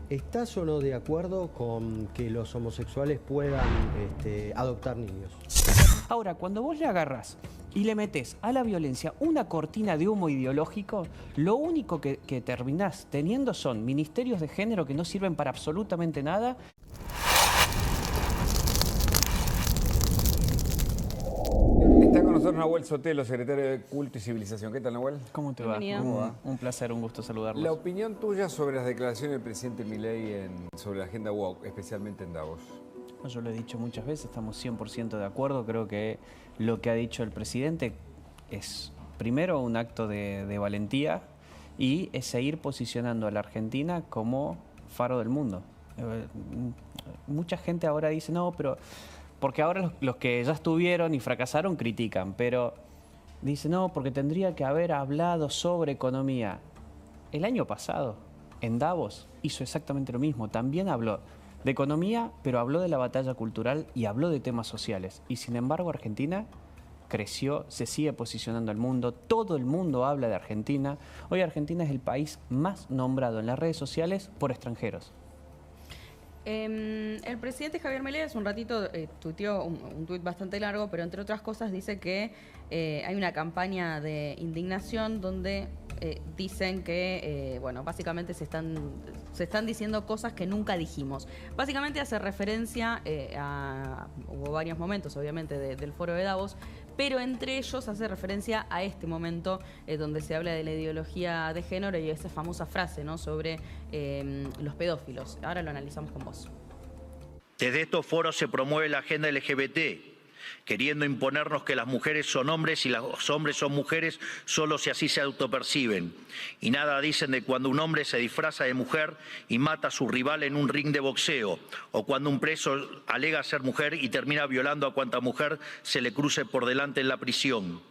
¿Estás o no de acuerdo con que los homosexuales puedan adoptar niños? Ahora, cuando vos le agarrás y le metés a la violencia una cortina de humo ideológico, lo único que terminás teniendo son ministerios de género que no sirven para absolutamente nada. Está con nosotros Nahuel Sotelo, secretario de Culto y Civilización. ¿Qué tal, Nahuel? ¿Cómo te va? Un placer, un gusto saludarlos. La opinión tuya sobre las declaraciones del presidente Milei sobre la agenda woke, especialmente en Davos. Yo lo he dicho muchas veces, estamos 100% de acuerdo. Creo que lo que ha dicho el presidente es, primero, un acto de valentía y es seguir posicionando a la Argentina como faro del mundo. Mucha gente ahora dice, no, pero... Porque ahora los que ya estuvieron y fracasaron critican, pero dicen, no, porque tendría que haber hablado sobre economía. El año pasado, en Davos, hizo exactamente lo mismo. También habló de economía, pero habló de la batalla cultural y habló de temas sociales. Y sin embargo, Argentina creció, se sigue posicionando al mundo. Todo el mundo habla de Argentina. Hoy Argentina es el país más nombrado en las redes sociales por extranjeros. El presidente Javier Milei hace un ratito tuiteó un tuit bastante largo, pero entre otras cosas dice que hay una campaña de indignación donde dicen que, bueno, básicamente se están diciendo cosas que nunca dijimos. Básicamente hace referencia hubo varios momentos, obviamente, del foro de Davos, pero entre ellos hace referencia a este momento donde se habla de la ideología de género y esa famosa frase, ¿no?, sobre los pedófilos. Ahora lo analizamos con vos. Desde estos foros se promueve la agenda LGBT, queriendo imponernos que las mujeres son hombres y los hombres son mujeres solo si así se autoperciben. Y nada dicen de cuando un hombre se disfraza de mujer y mata a su rival en un ring de boxeo, o cuando un preso alega ser mujer y termina violando a cuanta mujer se le cruce por delante en la prisión.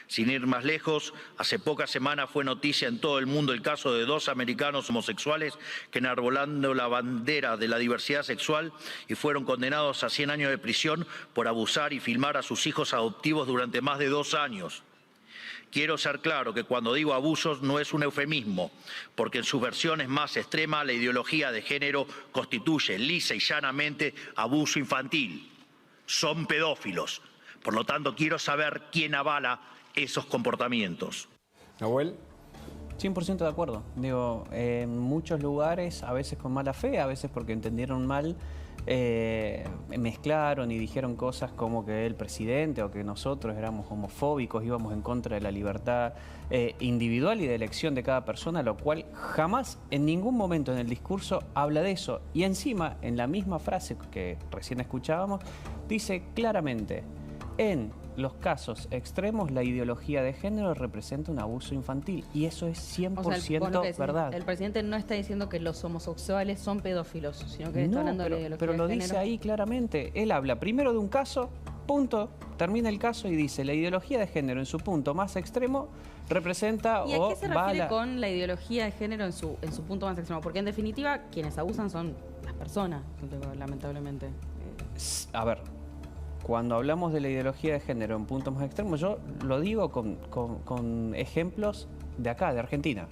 Sin ir más lejos, hace pocas semanas fue noticia en todo el mundo el caso de 2 americanos homosexuales que enarbolando la bandera de la diversidad sexual y fueron condenados a 100 años de prisión por abusar y filmar a sus hijos adoptivos durante más de 2 años. Quiero ser claro que cuando digo abusos no es un eufemismo, porque en sus versiones más extremas la ideología de género constituye lisa y llanamente abuso infantil. Son pedófilos. Por lo tanto, quiero saber quién avala esos comportamientos. Nahuel. 100% de acuerdo. Digo, en muchos lugares, a veces con mala fe, a veces porque entendieron mal, mezclaron y dijeron cosas como que el presidente o que nosotros éramos homofóbicos, íbamos en contra de la libertad individual y de elección de cada persona, lo cual jamás, en ningún momento en el discurso, habla de eso. Y encima, en la misma frase que recién escuchábamos, dice claramente, en los casos extremos, la ideología de género representa un abuso infantil. Y eso es 100% verdad. El presidente no está diciendo que los homosexuales son pedófilos, sino que está hablando de la ideología de género. Pero lo dice ahí claramente. Él habla primero de un caso, punto, termina el caso y dice la ideología de género en su punto más extremo representa ¿Y a qué se refiere con la ideología de género en su punto más extremo? Porque en definitiva quienes abusan son las personas, lamentablemente. A ver, cuando hablamos de la ideología de género en puntos más extremos, yo lo digo con ejemplos de acá, de Argentina.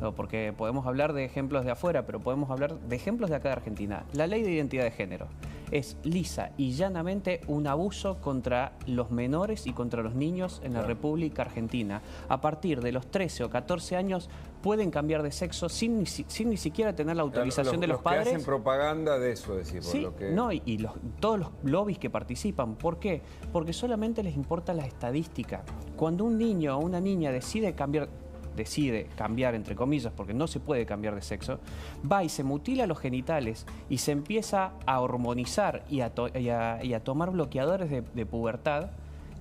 No, porque podemos hablar de ejemplos de afuera, pero podemos hablar de ejemplos de acá de Argentina. La ley de identidad de género es lisa y llanamente un abuso contra los menores y contra los niños en la República Argentina. A partir de los 13 o 14 años pueden cambiar de sexo sin ni siquiera tener la autorización de los padres. Los que hacen propaganda de eso, decimos. Sí, no, y todos los lobbies que participan. ¿Por qué? Porque solamente les importa la estadística. Cuando un niño o una niña decide cambiar, entre comillas, porque no se puede cambiar de sexo, va y se mutila los genitales y se empieza a hormonizar y a tomar bloqueadores de pubertad,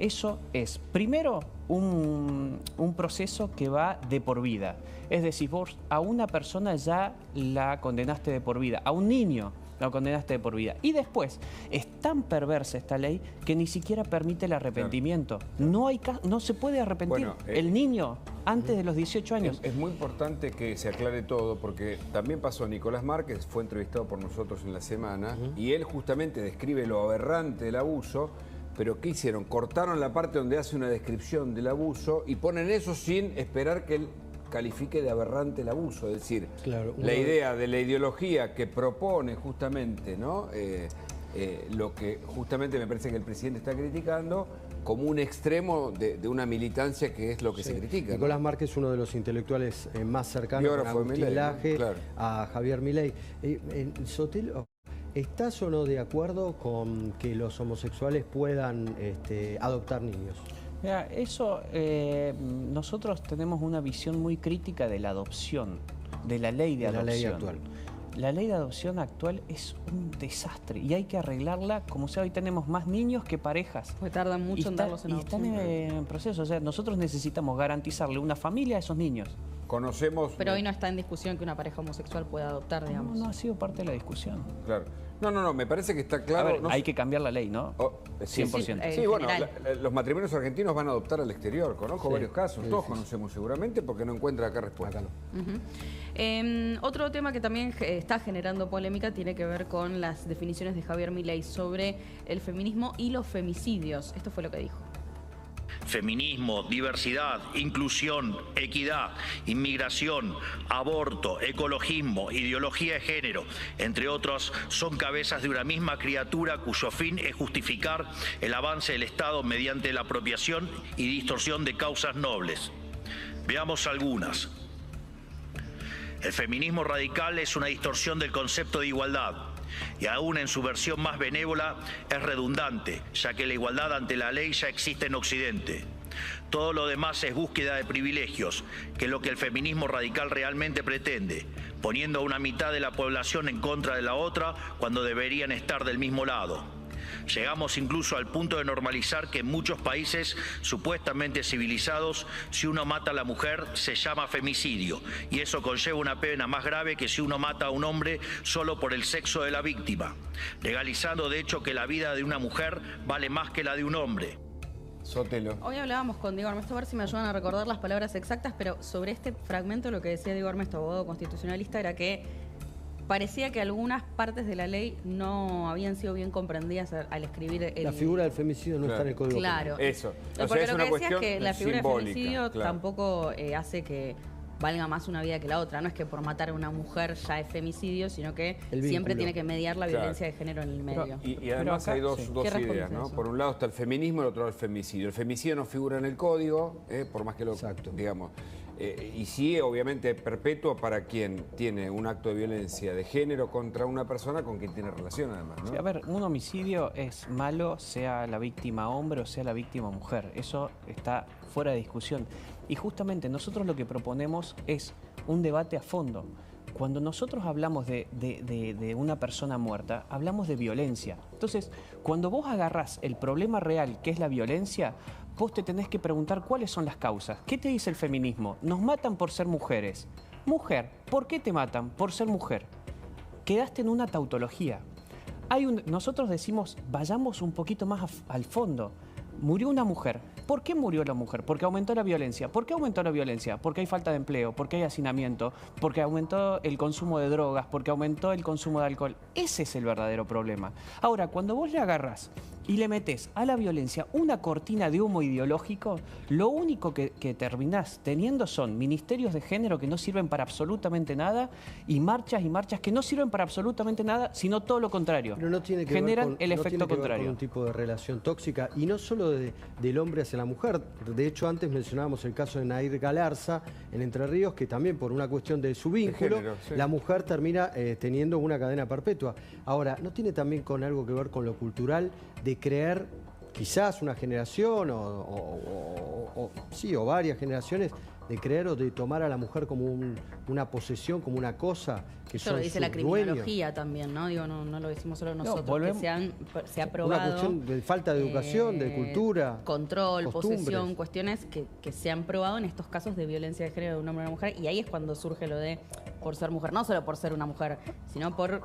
eso es, primero, un proceso que va de por vida. Es decir, vos a una persona ya la condenaste de por vida, a un niño lo condenaste de por vida. Y después, es tan perversa esta ley que ni siquiera permite el arrepentimiento. No se puede arrepentir el niño antes de los 18 años. Es muy importante que se aclare todo, porque también pasó Nicolás Márquez, fue entrevistado por nosotros en la semana, y él justamente describe lo aberrante del abuso, pero ¿qué hicieron? Cortaron la parte donde hace una descripción del abuso y ponen eso sin esperar que él califique de aberrante el abuso. Es decir, Claro, la idea de la ideología que propone justamente, ¿no? Lo que justamente me parece que el presidente está criticando como un extremo de una militancia que es lo que se critica, ¿no? Nicolás Márquez es uno de los intelectuales más cercanos Biógrafo de Milei, ¿no? Laje, Claro. a Javier Milei. Sotelo, ¿estás o no de acuerdo con que los homosexuales puedan adoptar niños? Mira, eso, nosotros tenemos una visión muy crítica de la adopción, de la ley de adopción. La ley actual. La ley de adopción actual es un desastre y hay que arreglarla. Como sea, hoy tenemos más niños que parejas. Porque tardan mucho en darlos en Y están adopción. en proceso. O sea, nosotros necesitamos garantizarle una familia a esos niños. Conocemos... Pero hoy no está en discusión que una pareja homosexual pueda adoptar, digamos. No ha sido parte de la discusión. Claro. No, me parece que está claro... A ver, no hay sé- que cambiar la ley, ¿no? 100%. Sí, bueno, general. los matrimonios argentinos van a adoptar al exterior. Conozco varios casos, sí, todos sí. conocemos seguramente porque no encuentra acá respuesta. Acá no. Otro tema que también está generando polémica tiene que ver con las definiciones de Javier Milei sobre el feminismo y los femicidios. Esto fue lo que dijo. Feminismo, diversidad, inclusión, equidad, inmigración, aborto, ecologismo, ideología de género, entre otros, son cabezas de una misma criatura cuyo fin es justificar el avance del Estado mediante la apropiación y distorsión de causas nobles. Veamos algunas. El feminismo radical es una distorsión del concepto de igualdad y aún en su versión más benévola es redundante, ya que la igualdad ante la ley ya existe en Occidente. Todo lo demás es búsqueda de privilegios, que es lo que el feminismo radical realmente pretende, poniendo a una mitad de la población en contra de la otra cuando deberían estar del mismo lado. Llegamos incluso al punto de normalizar que en muchos países supuestamente civilizados, si uno mata a la mujer se llama femicidio y eso conlleva una pena más grave que si uno mata a un hombre solo por el sexo de la víctima, legalizando de hecho que la vida de una mujer vale más que la de un hombre. Sotelo. Hoy hablábamos con Diego Armesto, a ver si me ayudan a recordar las palabras exactas, pero sobre este fragmento lo que decía Diego Armesto, abogado constitucionalista, era que parecía que algunas partes de la ley no habían sido bien comprendidas al escribir el... La figura del femicidio no está en el Código Penal. Claro. Eso. O sea, Porque es lo una que decía es cuestión que la figura simbólica, de femicidio claro. tampoco hace que valga más una vida que la otra. No es que por matar a una mujer ya es femicidio, sino que El siempre vínculo. tiene que mediar la Claro. violencia de género en el medio. Y además acá, hay dos sí. ¿Qué respondes ideas, a ¿no? eso? Por un lado está el feminismo, el otro el femicidio. El femicidio no figura en el código, por más que lo Exacto. digamos. Y sí, obviamente, perpetuo para quien tiene un acto de violencia de género contra una persona con quien tiene relación, además, ¿no? Sí, a ver, un homicidio es malo, sea la víctima hombre o sea la víctima mujer. Eso está fuera de discusión. Y justamente nosotros lo que proponemos es un debate a fondo. Cuando nosotros hablamos de una persona muerta, hablamos de violencia. Entonces, cuando vos agarrás el problema real, que es la violencia, vos te tenés que preguntar cuáles son las causas. ¿Qué te dice el feminismo? Nos matan por ser mujeres. Mujer, ¿por qué te matan? Por ser mujer. Quedaste en una tautología. Nosotros decimos, vayamos un poquito más al fondo. Murió una mujer. ¿Por qué murió la mujer? Porque aumentó la violencia. ¿Por qué aumentó la violencia? Porque hay falta de empleo, porque hay hacinamiento, porque aumentó el consumo de drogas, porque aumentó el consumo de alcohol. Ese es el verdadero problema. Ahora, cuando vos le agarrás y le metés a la violencia una cortina de humo ideológico, lo único que terminás teniendo son ministerios de género que no sirven para absolutamente nada y marchas que no sirven para absolutamente nada, sino todo lo contrario. Pero no tiene que generan ver con, el no efecto tiene que ver contrario. con un tipo de relación tóxica y no solo del hombre hacia la mujer. De hecho, antes mencionábamos el caso de Nair Galarza en Entre Ríos, que también por una cuestión de su vínculo, género, sí. la mujer termina teniendo una cadena perpetua. Ahora, ¿no tiene también con algo que ver con lo cultural de creer quizás una generación o varias generaciones de creer o de tomar a la mujer como una posesión, como una cosa que Eso son lo dice la sus dueños? criminología también, ¿no? Digo, no lo decimos solo nosotros, volvemos- que se ha Una probado. cuestión de falta de educación, de cultura, Control, costumbres. posesión, cuestiones que se han probado en estos casos de violencia de género de un hombre a una mujer. Y ahí es cuando surge lo de por ser mujer, no solo por ser una mujer, sino por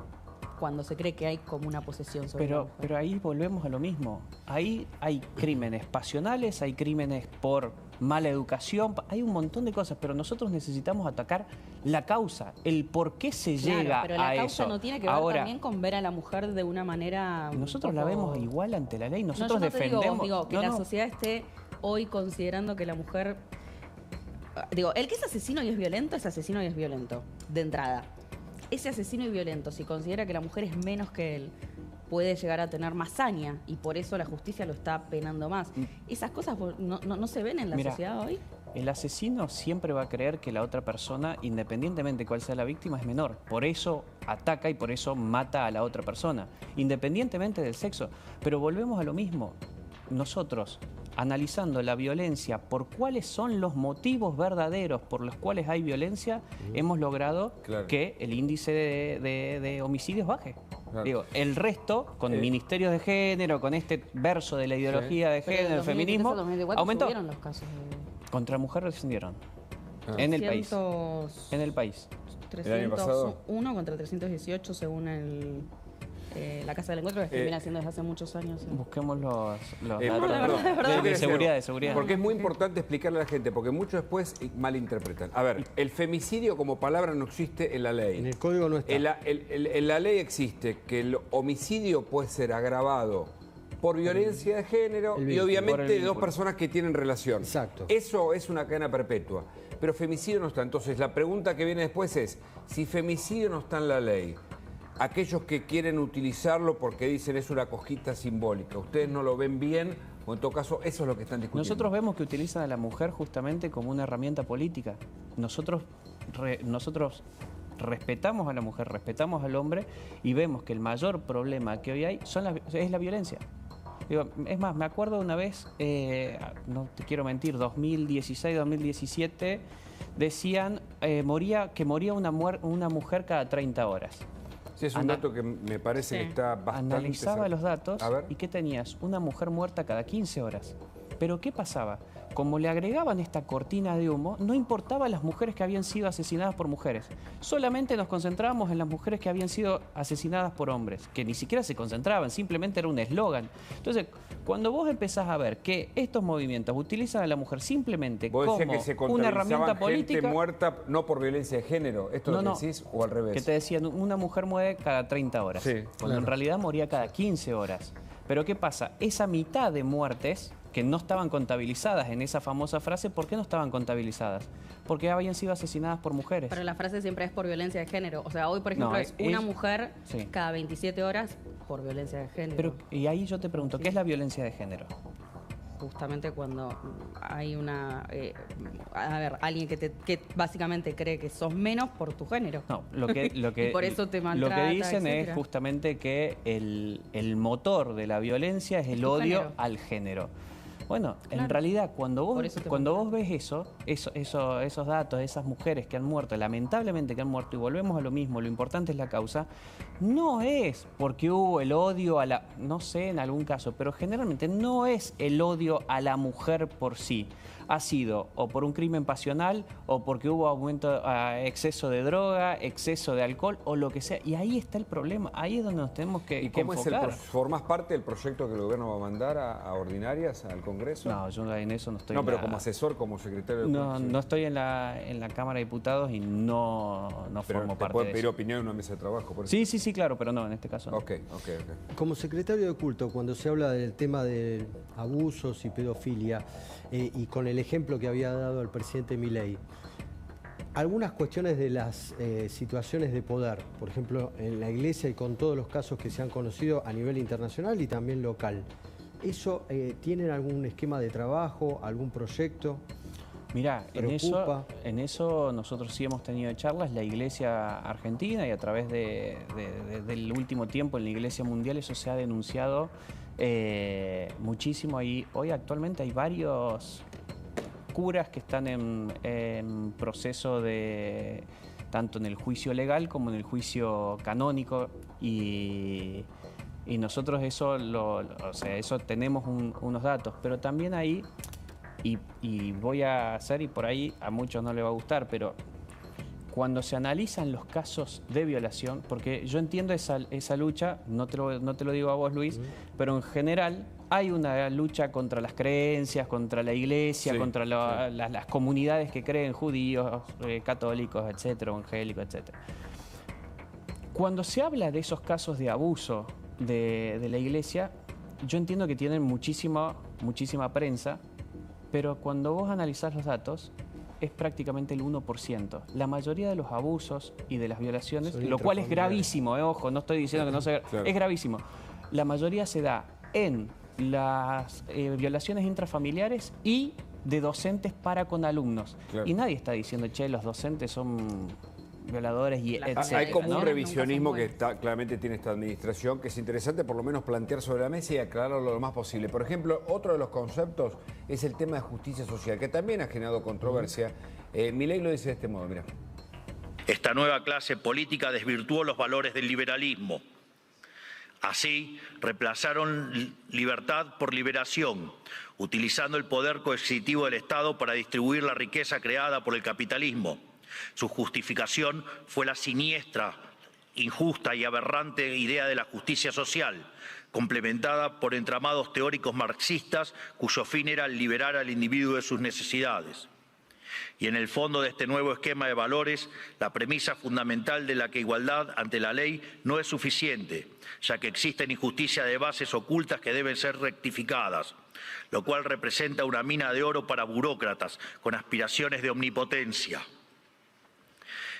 cuando se cree que hay como una posesión sobre la mujer. Pero ahí volvemos a lo mismo. Ahí hay crímenes pasionales, hay crímenes por mala educación, hay un montón de cosas, pero nosotros necesitamos atacar la causa, el por qué se Claro, llega pero la a causa eso. no tiene que ver Ahora, también con ver a la mujer de una manera... un nosotros la poco- vemos igual ante la ley, No, nosotros yo no te defendemos... digo que No, la no. sociedad esté hoy considerando que la mujer Digo, el que es asesino y es asesino y es violento, de entrada. Ese asesino y violento, si considera que la mujer es menos que él, puede llegar a tener más saña y por eso la justicia lo está penando más. ¿Esas cosas no se ven en la sociedad hoy? El asesino siempre va a creer que la otra persona, independientemente de cuál sea la víctima, es menor. Por eso ataca y por eso mata a la otra persona, independientemente del sexo. Pero volvemos a lo mismo. Nosotros, analizando la violencia por cuáles son los motivos verdaderos por los cuales hay violencia, hemos logrado que el índice de homicidios baje. Claro. Digo, el resto, con ministerios de género, con este verso de la ideología de género, el feminismo, aumentó. Los casos de... Contra mujer descendieron. En el país. En el país. 301 contra 318 según la Casa del Encuentro, que viene haciendo desde hace muchos años. Busquemos los datos de seguridad. Porque es muy importante explicarle a la gente, porque muchos después malinterpretan. A ver, el femicidio como palabra no existe en la ley. En el código no está. En la ley existe que el homicidio puede ser agravado por violencia de género y obviamente de dos personas que tienen relación. Exacto. Eso es una cadena perpetua. Pero femicidio no está. Entonces la pregunta que viene después es, si femicidio no está en la ley, aquellos que quieren utilizarlo porque dicen es una cosita simbólica, ¿ustedes no lo ven bien? O en todo caso, eso es lo que están discutiendo. Nosotros vemos que utilizan a la mujer justamente como una herramienta política. Nosotros respetamos a la mujer, respetamos al hombre y vemos que el mayor problema que hoy hay es la violencia. Digo, es más, me acuerdo una vez, no te quiero mentir, 2016, 2017, decían que moría una mujer cada 30 horas. Sí, es un dato que me parece que está bastante... Analizaba los datos y ¿qué tenías? Una mujer muerta cada 15 horas. Pero ¿qué pasaba? Como le agregaban esta cortina de humo, no importaba las mujeres que habían sido asesinadas por mujeres. Solamente nos concentrábamos en las mujeres que habían sido asesinadas por hombres, que ni siquiera se concentraban, simplemente era un eslogan. Entonces, cuando vos empezás a ver que estos movimientos utilizan a la mujer simplemente como una herramienta política... gente muerta no por violencia de género, ¿esto lo decís o al revés? Que te decían, una mujer muere cada 30 horas, cuando en realidad moría cada 15 horas. Pero ¿qué pasa? Esa mitad de muertes que no estaban contabilizadas en esa famosa frase, ¿por qué no estaban contabilizadas? Porque habían sido asesinadas por mujeres. Pero la frase siempre es por violencia de género. O sea, hoy, por ejemplo, es una mujer cada 27 horas por violencia de género. Pero, y ahí yo te pregunto, ¿qué es la violencia de género? Justamente cuando hay alguien que básicamente cree que sos menos por tu género. No, lo que y por eso te maltrata, lo que dicen etcétera. Es justamente que el motor de la violencia es el odio al género. Bueno, en realidad cuando vos ves esos datos de esas mujeres que han muerto, lamentablemente que han muerto, y volvemos a lo mismo, lo importante es la causa, no es porque hubo el odio a la, no sé en algún caso, pero generalmente no es el odio a la mujer por sí. Ha sido o por un crimen pasional o porque hubo exceso de droga, exceso de alcohol o lo que sea. Y ahí está el problema, ahí es donde nos tenemos que enfocar. ¿Formás parte del proyecto que el gobierno va a mandar a ordinarias, al Congreso? No, yo en eso no estoy. No, pero como asesor, como secretario de... No estoy en la Cámara de Diputados y no formo parte de eso. ¿Pueden pedir opinión en una mesa de trabajo? Por sí, claro, pero no, en este caso no. Ok. Como secretario de culto, cuando se habla del tema de abusos y pedofilia, y con el ejemplo que había dado el presidente Milei, algunas cuestiones de las situaciones de poder, por ejemplo, en la iglesia y con todos los casos que se han conocido a nivel internacional y también local, ¿eso tienen algún esquema de trabajo, algún proyecto? Mirá, en eso nosotros sí hemos tenido charlas, la Iglesia Argentina, y a través del último tiempo en la Iglesia Mundial eso se ha denunciado muchísimo. Hoy actualmente hay varios curas que están en proceso de tanto en el juicio legal como en el juicio canónico, y nosotros eso tenemos unos datos, pero también ahí y voy a hacer, y por ahí a muchos no les va a gustar, pero cuando se analizan los casos de violación, porque yo entiendo esa lucha, no te lo digo a vos, Luis, pero en general hay una lucha contra las creencias, contra la iglesia, contra las comunidades que creen, judíos, católicos, etcétera, evangélicos, etcétera. Cuando se habla de esos casos de abuso de la iglesia, yo entiendo que tienen muchísima prensa, pero cuando vos analizás los datos, es prácticamente el 1%. La mayoría de los abusos y de las violaciones, Son lo cual es intrafamiliares. gravísimo, ojo, no estoy diciendo que no sea... Claro. Es gravísimo. La mayoría se da en las violaciones intrafamiliares y de docentes para con alumnos. Claro. Y nadie está diciendo, che, los docentes son violadores y etcétera. Hay como un ¿no? revisionismo Nunca son que claramente tiene esta administración, que es interesante por lo menos plantear sobre la mesa y aclararlo lo más posible. Por ejemplo, otro de los conceptos es el tema de justicia social, que también ha generado controversia. Milei lo dice de este modo, mira. Esta nueva clase política desvirtuó los valores del liberalismo. Así, reemplazaron libertad por liberación, utilizando el poder coercitivo del Estado para distribuir la riqueza creada por el capitalismo. Su justificación fue la siniestra, injusta y aberrante idea de la justicia social, complementada por entramados teóricos marxistas cuyo fin era liberar al individuo de sus necesidades. Y en el fondo de este nuevo esquema de valores, la premisa fundamental de la que igualdad ante la ley no es suficiente, ya que existen injusticias de bases ocultas que deben ser rectificadas, lo cual representa una mina de oro para burócratas con aspiraciones de omnipotencia.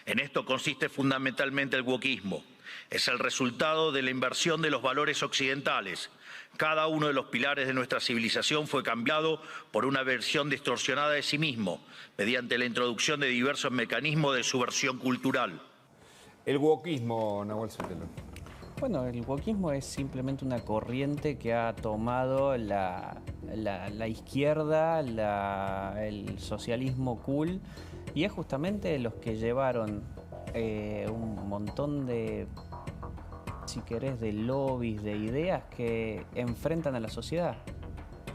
En esto consiste fundamentalmente el wokismo. Es el resultado de la inversión de los valores occidentales. Cada uno de los pilares de nuestra civilización fue cambiado por una versión distorsionada de sí mismo, mediante la introducción de diversos mecanismos de subversión cultural. El wokismo, Nahuel Sotelo. Bueno, el wokismo es simplemente una corriente que ha tomado la izquierda, el socialismo cool, y es justamente los que llevaron un montón de, si querés, de lobbies, de ideas que enfrentan a la sociedad.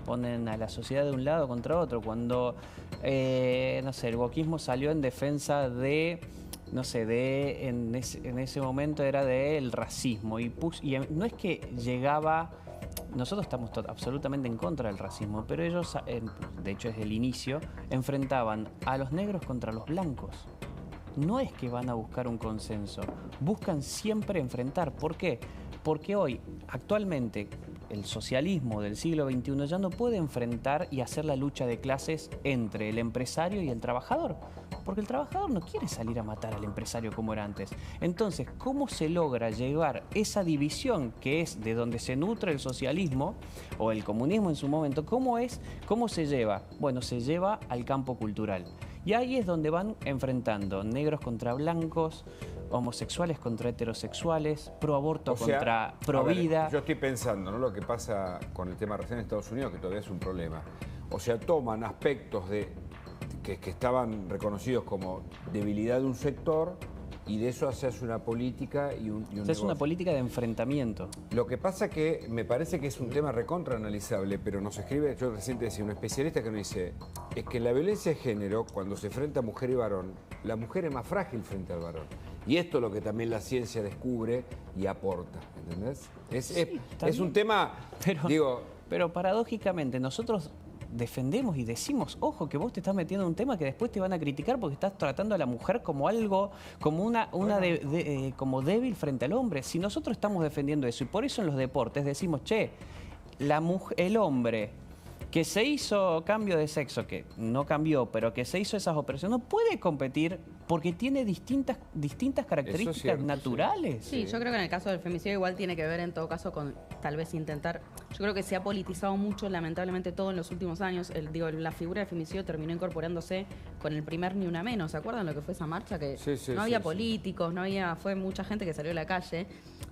Ponen a la sociedad de un lado contra otro. Cuando, no sé, el wokismo salió en defensa de, no sé, en ese momento era del racismo. Y no es que llegaba... Nosotros estamos absolutamente en contra del racismo, pero ellos, de hecho desde el inicio, enfrentaban a los negros contra los blancos. No es que van a buscar un consenso, buscan siempre enfrentar. ¿Por qué? Porque hoy, actualmente, el socialismo del siglo XXI ya no puede enfrentar y hacer la lucha de clases entre el empresario y el trabajador. Porque el trabajador no quiere salir a matar al empresario como era antes. Entonces, ¿cómo se logra llevar esa división que es de donde se nutre el socialismo o el comunismo en su momento? ¿Cómo se lleva? Bueno, se lleva al campo cultural. Y ahí es donde van enfrentando negros contra blancos, homosexuales contra heterosexuales, pro aborto contra pro vida. Yo estoy pensando, ¿no? Lo que pasa con el tema recién en Estados Unidos, que todavía es un problema. O sea, toman aspectos que estaban reconocidos como debilidad de un sector y de eso se hace una política y un Se hace una política de enfrentamiento. Lo que pasa que me parece que es un tema recontra analizable, pero nos escribe, yo recién te decía, un especialista que nos dice, es que en la violencia de género, cuando se enfrenta mujer y varón, la mujer es más frágil frente al varón. Y esto es lo que también la ciencia descubre y aporta, ¿entendés? Es un tema, pero paradójicamente nosotros defendemos y decimos, ojo, que vos te estás metiendo en un tema que después te van a criticar porque estás tratando a la mujer como algo, como como débil frente al hombre. Si nosotros estamos defendiendo eso, y por eso en los deportes decimos, che, el hombre que se hizo cambio de sexo, que no cambió, pero que se hizo esas operaciones, no puede competir porque tiene distintas características cierto, naturales. Sí, yo creo que en el caso del femicidio igual tiene que ver en todo caso con tal vez intentar... Yo creo que se ha politizado mucho, lamentablemente, todo en los últimos años. La figura del femicidio terminó incorporándose con el primer Ni Una Menos. ¿Se acuerdan lo que fue esa marcha? Que no había políticos, fue mucha gente que salió a la calle.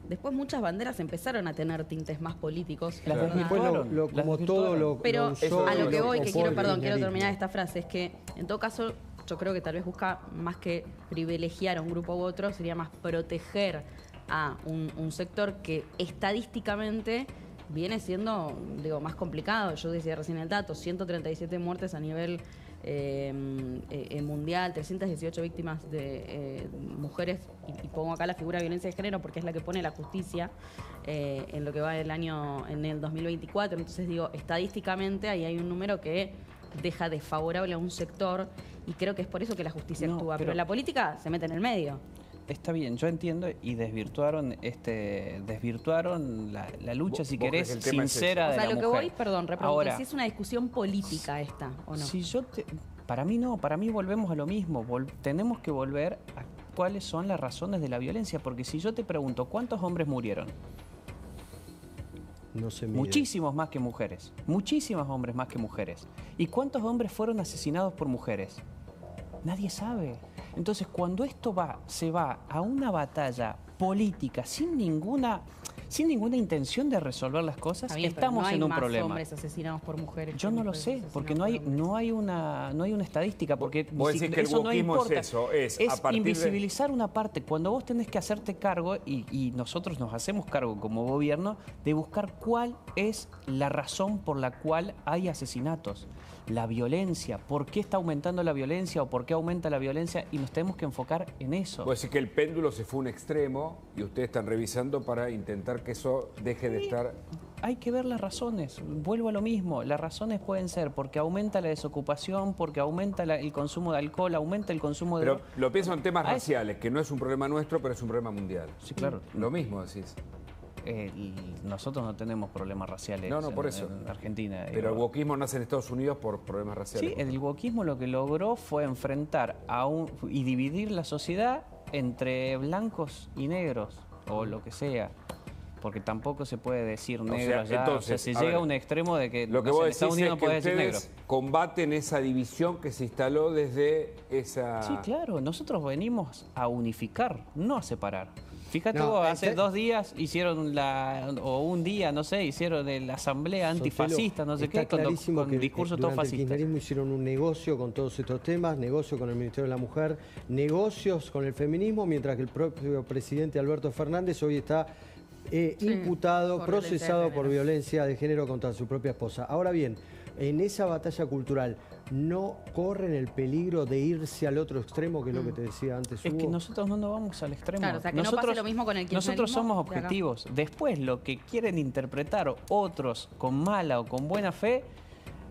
Después muchas banderas empezaron a tener tintes más políticos. Las desvirtuaron. Como todo lo Pero usó, a lo que voy, que quiero kirchnerismo. terminar esta frase, es que en todo caso yo creo que tal vez busca más que privilegiar a un grupo u otro, sería más proteger a un sector que estadísticamente viene siendo, más complicado. Yo decía recién el dato, 137 muertes a nivel mundial, 318 víctimas de mujeres, y pongo acá la figura de violencia de género porque es la que pone la justicia en lo que va en el 2024. Entonces estadísticamente ahí hay un número que deja desfavorable a un sector y creo que es por eso que la justicia actúa, pero la política se mete en el medio. Está bien, yo entiendo, y desvirtuaron la lucha, si querés, sincera de la mujer. O sea, lo que voy, perdón, repregunto, si es una discusión política esta, ¿o no? Si Para mí no, para mí volvemos a lo mismo. Tenemos que volver a cuáles son las razones de la violencia, porque si yo te pregunto, ¿cuántos hombres murieron? No se mide. Muchísimos más que mujeres, muchísimos hombres más que mujeres. ¿Y cuántos hombres fueron asesinados por mujeres? Nadie sabe. Entonces, cuando esto se va a una batalla política sin ninguna intención de resolver las cosas, Está bien, pero estamos no hay en un más problema. hombres asesinados por mujeres. Yo que no lo mujeres sé, asesinadas porque por hombres. no hay una estadística, porque Vos decís que el eso no wokismo importa. es eso, es a partir de- invisibilizar una parte. Cuando vos tenés que hacerte cargo, y nosotros nos hacemos cargo como gobierno, de buscar cuál es la razón por la cual hay asesinatos. La violencia, por qué está aumentando la violencia o por qué aumenta la violencia, y nos tenemos que enfocar en eso. Vos decís que el péndulo se fue a un extremo y ustedes están revisando para intentar que eso deje de estar... Hay que ver las razones, vuelvo a lo mismo, las razones pueden ser porque aumenta la desocupación, porque aumenta el consumo de alcohol, aumenta el consumo de... Pero lo pienso en temas Ah, raciales, que no es un problema nuestro, pero es un problema mundial. Sí, claro. Lo mismo decís. Nosotros no tenemos problemas raciales No, por eso. en Argentina. Pero el wokismo nace en Estados Unidos por problemas raciales. Sí, el wokismo lo que logró fue enfrentar y dividir la sociedad entre blancos y negros, o lo que sea. Porque tampoco se puede decir negro allá. entonces, se a llega ver, a un extremo de que, Lo que no sé, vos en decís Estados Unidos es no que puedes decir negro. ustedes combaten esa división que se instaló desde esa... Sí, claro, nosotros venimos a unificar, no a separar. Fíjate No, vos, hace ese- 2 días hicieron o un día, no sé, hicieron la asamblea antifascista, no sé Está qué, con clarísimo que discursos todos durante el fascistas. kirchnerismo hicieron un negocio con todos estos temas, negocio con el Ministerio de la Mujer, negocios con el feminismo, mientras que el propio presidente Alberto Fernández hoy está imputado, por violencia de procesado por género. violencia de género contra su propia esposa. Ahora bien, en esa batalla cultural, ¿no corren el peligro de irse al otro extremo, que es lo que te decía antes, Es que Hugo? nosotros no nos vamos al extremo. Claro, o sea, que no pase lo mismo con el Nosotros kirchnerismo somos de acá. objetivos. Después, lo que quieren interpretar otros con mala o con buena fe,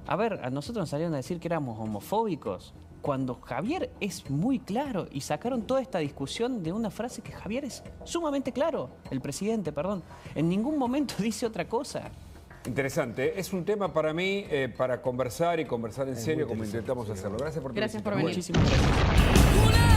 a ver, a nosotros nos salieron a decir que éramos homofóbicos, cuando Javier es muy claro, y sacaron toda esta discusión de una frase que Javier es sumamente claro, el presidente, perdón, en ningún momento dice otra cosa. Interesante. Es un tema para mí, para conversar y conversar en serio, como interesante, intentamos hacerlo. Gracias por tu Gracias por visita. venir. Muchísimas gracias.